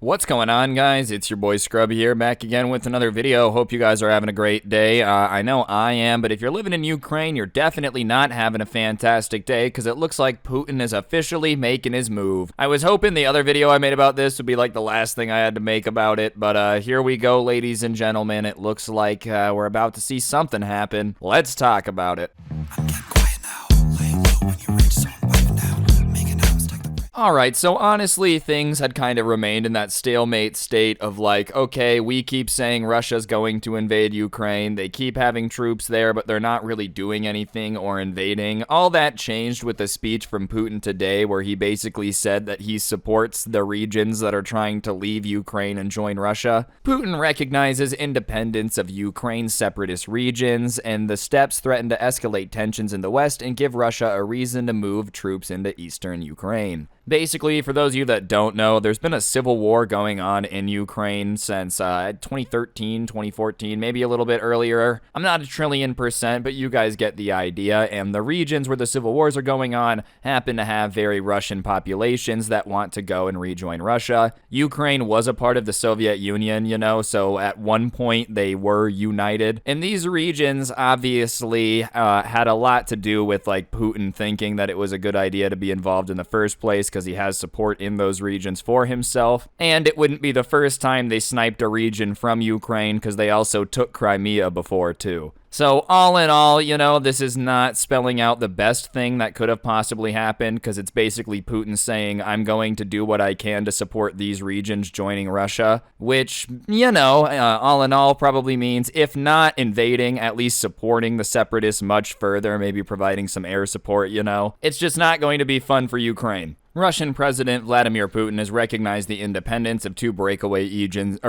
What's going on, guys? It's your boy Scrubby here, back again with another video. Hope you guys are having a great day. I know I am, but if you're living in Ukraine, you're definitely not having a fantastic day, because it looks like Putin is officially making his move. I was hoping the other video I made about this would be like the last thing I had to make about it, but here we go, ladies and gentlemen. It looks like we're about to see something happen. Let's talk about it. I'm getting quiet now. Laying low when you reach zone, wiping down. Making out stack the Alright, so honestly, things had kind of remained in that stalemate state of like, okay, we keep saying Russia's going to invade Ukraine, they keep having troops there, but they're not really doing anything or invading. All that changed with the speech from Putin today, where he basically said that he supports the regions that are trying to leave Ukraine and join Russia. Putin recognizes independence of Ukraine's separatist regions, and the steps threaten to escalate tensions in the West and give Russia a reason to move troops into eastern Ukraine. Basically, for those of you that don't know, there's been a civil war going on in Ukraine since 2013, 2014, maybe a little bit earlier. I'm not 1,000,000,000%, but you guys get the idea. And the regions where the civil wars are going on happen to have very Russian populations that want to go and rejoin Russia. Ukraine was a part of the Soviet Union, you know, so at one point they were united. And these regions obviously had a lot to do with like Putin thinking that it was a good idea to be involved in the first place, because he has support in those regions for himself. And it wouldn't be the first time they sniped a region from Ukraine, because they also took Crimea before too. So all in all, you know, this is not spelling out the best thing that could have possibly happened, because it's basically Putin saying, I'm going to do what I can to support these regions joining Russia, which, you know, all in all probably means, if not invading, at least supporting the separatists much further, maybe providing some air support, you know. It's just not going to be fun for Ukraine. Russian President Vladimir Putin has recognized the independence of two breakaway regions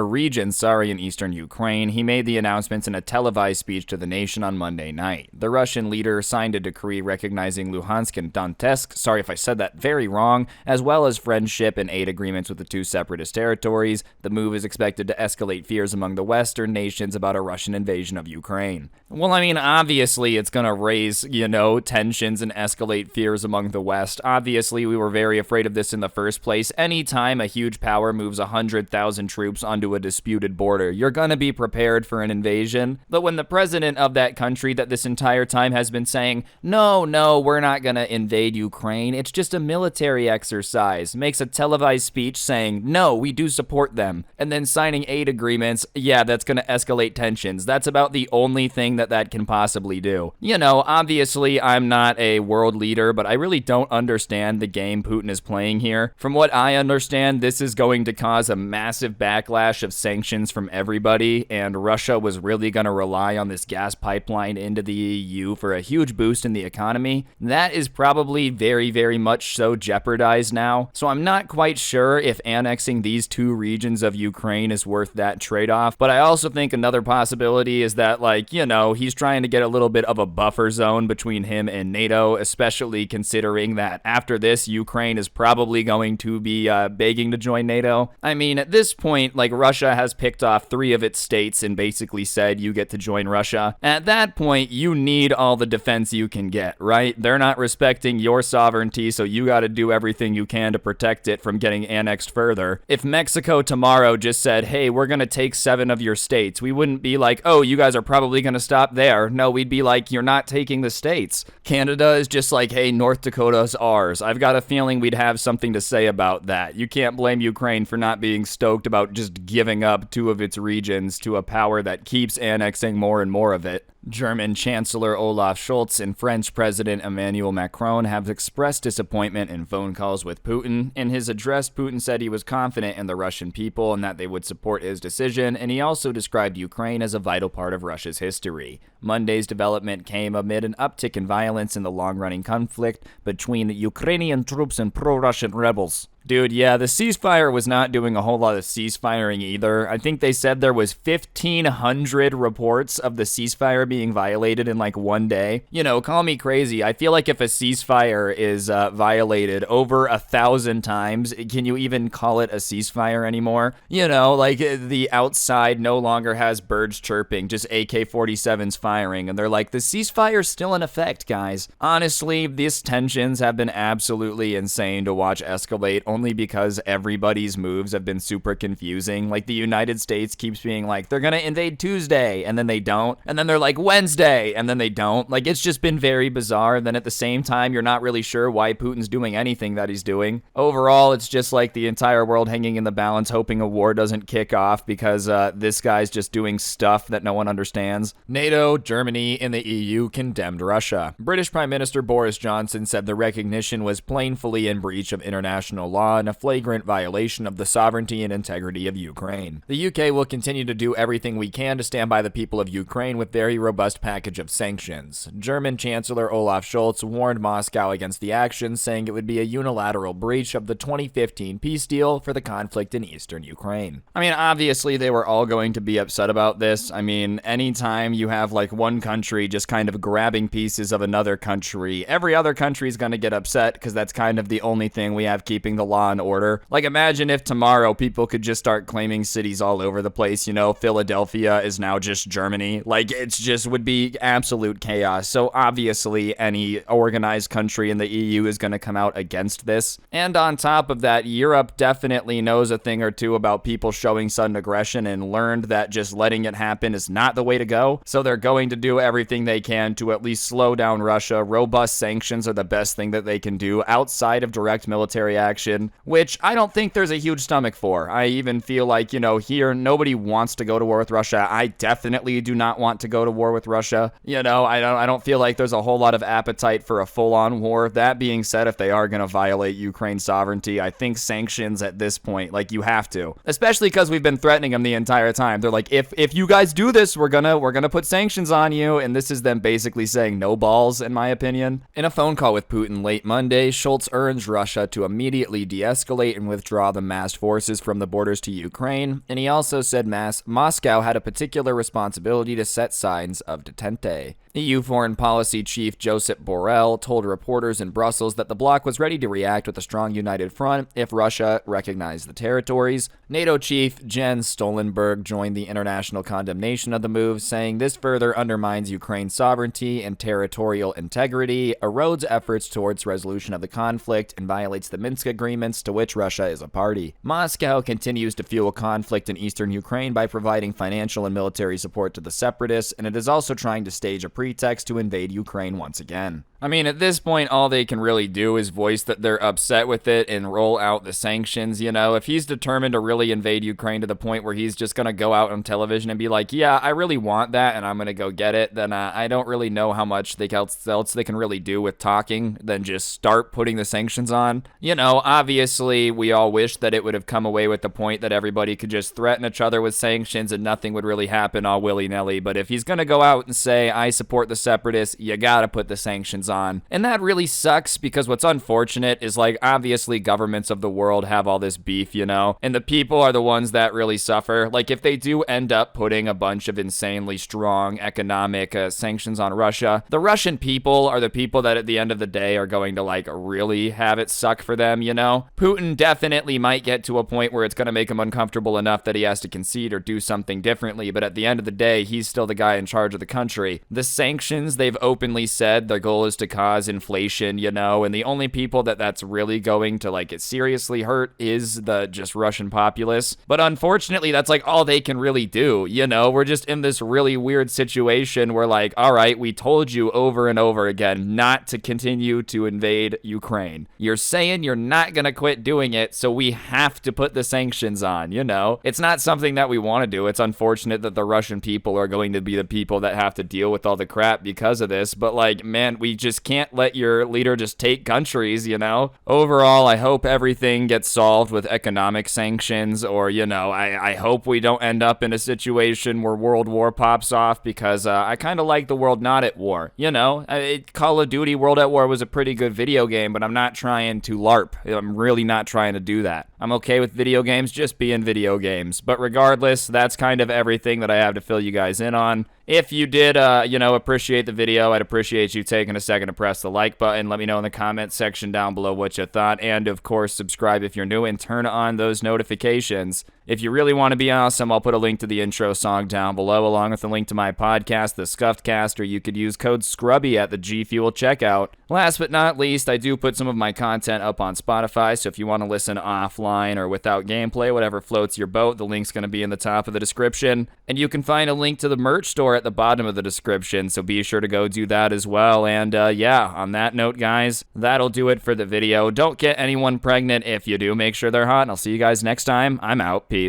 in eastern Ukraine. He made the announcements in a televised speech to the nation on Monday night. The Russian leader signed a decree recognizing Luhansk and Donetsk, sorry if I said that very wrong, as well as friendship and aid agreements with the two separatist territories. The move is expected to escalate fears among the Western nations about a Russian invasion of Ukraine. Well, I mean, obviously it's gonna raise, you know, tensions and escalate fears among the West. Obviously, we were very afraid of this in the first place. Anytime a huge power moves 100,000 troops onto a disputed border, you're gonna be prepared for an invasion. But when the president of that country that this entire time has been saying, no, we're not gonna invade Ukraine, it's just a military exercise, makes a televised speech saying, no, we do support them, and then signing aid agreements, yeah, that's gonna escalate tensions. That's about the only thing that can possibly do. You know, obviously, I'm not a world leader, but I really don't understand the game Putin is playing here. From what I understand, this is going to cause a massive backlash of sanctions from everybody, and Russia was really going to rely on this gas pipeline into the EU for a huge boost in the economy. That is probably very, very much so jeopardized now, so I'm not quite sure if annexing these two regions of Ukraine is worth that trade-off, but I also think another possibility is that, like, you know, he's trying to get a little bit of a buffer zone between him and NATO, especially considering that after this, Ukraine is probably going to be begging to join NATO. I mean, at this point, like, Russia has picked off 3 of its states and basically said, you get to join Russia. At that point, you need all the defense you can get, right? They're not respecting your sovereignty, so you gotta do everything you can to protect it from getting annexed further. If Mexico tomorrow just said, hey, we're gonna take 7 of your states, we wouldn't be like, oh, you guys are probably gonna stop there. No, we'd be like, you're not taking the states. Canada is just like, hey, North Dakota's ours. I've got a feeling we'd have something to say about that. You can't blame Ukraine for not being stoked about just giving up 2 of its regions to a power that keeps annexing more and more of it. German Chancellor Olaf Scholz and French President Emmanuel Macron have expressed disappointment in phone calls with Putin. In his address, Putin said he was confident in the Russian people and that they would support his decision, and he also described Ukraine as a vital part of Russia's history. Monday's development came amid an uptick in violence in the long-running conflict between Ukrainian troops and pro-Russian rebels. Dude, yeah, the ceasefire was not doing a whole lot of ceasefiring either. I think they said there was 1,500 reports of the ceasefire being violated in like one day. You know, call me crazy. I feel like if a ceasefire is violated over 1,000 times, can you even call it a ceasefire anymore? You know, like the outside no longer has birds chirping, just AK-47s firing, and they're like, the ceasefire's still in effect, guys. Honestly, these tensions have been absolutely insane to watch escalate only because everybody's moves have been super confusing. Like, the United States keeps being like, they're gonna invade Tuesday, and then they don't. And then they're like, Wednesday, and then they don't. Like, it's just been very bizarre. And then at the same time, you're not really sure why Putin's doing anything that he's doing. Overall, it's just like the entire world hanging in the balance, hoping a war doesn't kick off because this guy's just doing stuff that no one understands. NATO, Germany, and the EU condemned Russia. British Prime Minister Boris Johnson said the recognition was plainly in breach of international law and a flagrant violation of the sovereignty and integrity of Ukraine. The UK will continue to do everything we can to stand by the people of Ukraine with very robust package of sanctions. German Chancellor Olaf Scholz warned Moscow against the action, saying it would be a unilateral breach of the 2015 peace deal for the conflict in eastern Ukraine. I mean, obviously they were all going to be upset about this. I mean, anytime you have like one country just kind of grabbing pieces of another country, every other country is going to get upset because that's kind of the only thing we have keeping the law and order. Like, imagine if tomorrow people could just start claiming cities all over the place, you know, Philadelphia is now just Germany. Like, it's just would be absolute chaos. So obviously any organized country in the EU is going to come out against this. And on top of that, Europe definitely knows a thing or two about people showing sudden aggression and learned that just letting it happen is not the way to go. So they're going to do everything they can to at least slow down Russia. Robust sanctions are the best thing that they can do outside of direct military action, which I don't think there's a huge stomach for. I even feel like, you know, here nobody wants to go to war with Russia. I definitely do not want to go to war with Russia. You know, I don't feel like there's a whole lot of appetite for a full-on war. That being said, if they are going to violate Ukraine's sovereignty, I think sanctions at this point, like, you have to. Especially because we've been threatening them the entire time. They're like, if you guys do this, we're gonna put sanctions on you, and this is them basically saying no balls, in my opinion. In a phone call with Putin late Monday, Scholz urged Russia to immediately de-escalate and withdraw the massed forces from the borders to Ukraine, and he also said Moscow had a particular responsibility to set signs of detente. EU Foreign Policy Chief Josep Borrell told reporters in Brussels that the bloc was ready to react with a strong united front if Russia recognized the territories. NATO Chief Jens Stoltenberg joined the international condemnation of the move, saying this further undermines Ukraine's sovereignty and territorial integrity, erodes efforts towards resolution of the conflict, and violates the Minsk agreements to which Russia is a party. Moscow continues to fuel conflict in eastern Ukraine by providing financial and military support to the separatists, and it is also trying to stage a pretext to invade Ukraine once again. I mean, at this point, all they can really do is voice that they're upset with it and roll out the sanctions, you know? If he's determined to really invade Ukraine to the point where he's just gonna go out on television and be like, yeah, I really want that and I'm gonna go get it, then I don't really know how much else they can really do with talking than just start putting the sanctions on. You know, obviously, we all wish that it would have come away with the point that everybody could just threaten each other with sanctions and nothing would really happen all willy-nilly, but if he's gonna go out and say, I support the separatists, you gotta put the sanctions on. And that really sucks because what's unfortunate is, like, obviously governments of the world have all this beef, you know, and the people are the ones that really suffer. Like, if they do end up putting a bunch of insanely strong economic sanctions on Russia, the Russian people are the people that at the end of the day are going to, like, really have it suck for them, you know? Putin definitely might get to a point where it's going to make him uncomfortable enough that he has to concede or do something differently, but at the end of the day, he's still the guy in charge of the country. The sanctions, they've openly said their goal is to cause inflation, you know, and the only people that's really going to, like, it seriously hurt is the just Russian populace. But unfortunately, that's, like, all they can really do, you know? We're just in this really weird situation where, like, all right, we told you over and over again not to continue to invade Ukraine. You're saying you're not gonna quit doing it, so we have to put the sanctions on, you know? It's not something that we want to do. It's unfortunate that the Russian people are going to be the people that have to deal with all the crap because of this, but, like, man, we just can't let your leader just take countries, you know? Overall, I hope everything gets solved with economic sanctions, or, you know, I hope we don't end up in a situation where World War pops off, because I kind of like the world not at war, you know? Call of Duty World at War was a pretty good video game, but I'm not trying to LARP. I'm really not trying to do that. I'm okay with video games just being video games, but regardless, that's kind of everything that I have to fill you guys in on. If you did, you know, appreciate the video, I'd appreciate you taking a second to press the like button. Let me know in the comment section down below what you thought. And, of course, subscribe if you're new and turn on those notifications. If you really want to be awesome, I'll put a link to the intro song down below, along with a link to my podcast, The Scuffed Cast, or you could use code SCRUBBY at the G Fuel checkout. Last but not least, I do put some of my content up on Spotify, so if you want to listen offline or without gameplay, whatever floats your boat, the link's going to be in the top of the description. And you can find a link to the merch store at the bottom of the description, so be sure to go do that as well. And yeah, on that note, guys, that'll do it for the video. Don't get anyone pregnant. If you do, make sure they're hot, and I'll see you guys next time. I'm out. Peace.